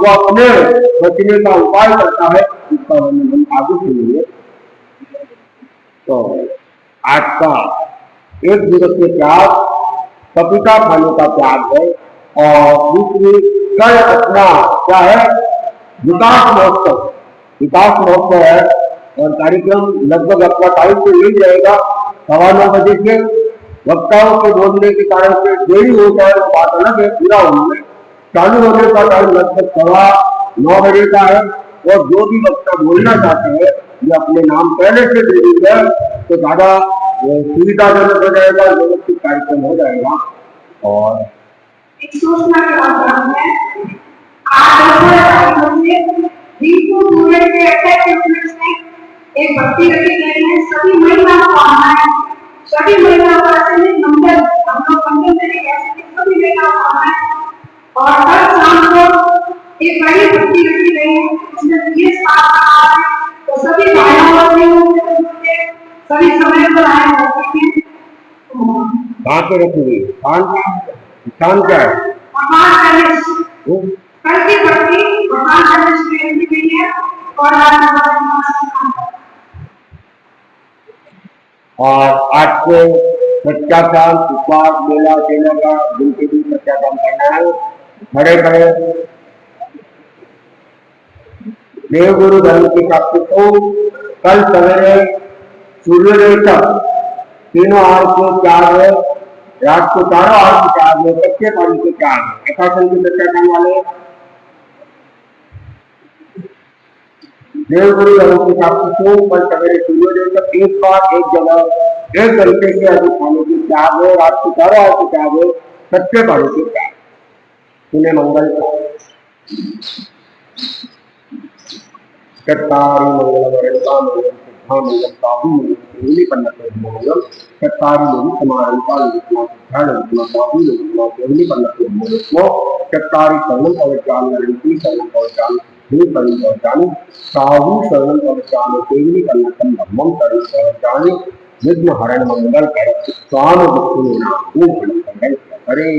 Speaker 2: वो अपने बचने का उपाय करता है, इसका हम आगे सुनेंगे। तो आज का 1 दिवसीय त्याग पपीता खाने का त्याग है, और दूसरी कल अपना क्या है, विकास महोत्सव है, और कार्यक्रम लगभग अपना टाइम तो यही रहेगा 9:15 बजे से। वक्ताओं के बोलने के कारण से देरी हो जाए तो बात अलग है, पूरा होने चालू होने का टाइम लगभग 9:15 बजे का है। और जो भी वक्ता बोलना चाहते हैं ये अपने नाम पहले से दे दीजिए, तो ज्यादा वो सुविधाजनक हो जाएगा, व्यवस्थित कार्यक्रम हो जाएगा। और
Speaker 3: एक सूचना के बाद है आज दोपहर दीपू दूरे के अटैचमेंट्स में एक भक्ति रखी गई है। सभी महिलाओं को आना है, सभी महिलाओं का ऐसे मंडल हम लोग मंडल में कैसे सभी महिलाओं को आना है। और हर शाम को एक बड़ी भक्ति रखी गई है, उसमें ये साथ तो सभी भाइयों सभी समय पर आए होते हैं।
Speaker 2: कहाँ पे रखोगे? स्थान क्या है?
Speaker 3: भगवान गणेश कल की भक्ति भगवान गणेश की रखी गई है। और
Speaker 2: आज से सत्याग्रह उपवास मेला केला का दिन के दिन सत्याग्रह करना है। बड़े बड़े देवगुरु धर्म की प्राप्ति को कल सवेरे सूर्योदय तक तीनों आरती त्याग है, रात को चारों आरती त्याग है, कच्चे पानी के त्याग है। प्रशासन के सत्याग्रह वाले देवगुरु धर्म की प्राप्ति को कल सवेरे सूर्योदय तक एक बार एक जगह 1 घंटे से अधिक खाने की त्याग है, रात को चारों आरती त्याग है, कच्चे पानी के त्याग। उन्हें मंगल कत्तारी मंगलम रेणुका मंगलम सिद्धा मंगलम साहू मंगलम पन्नत मंगलम कत्तारी लोग समारंभ का लोकमा सिद्धा लोकमा साहू लोकमा देवनी पन्नत मंगलम कत्तारी शरणम पवचान रणती शरणम पवचान हे शरणम पवचान साहू शरणम पवचान देवनी पन्नतम धम्मम शरणम पवचान विघ्न हरण मंगल कर स्वामी विष्णु नाम हरे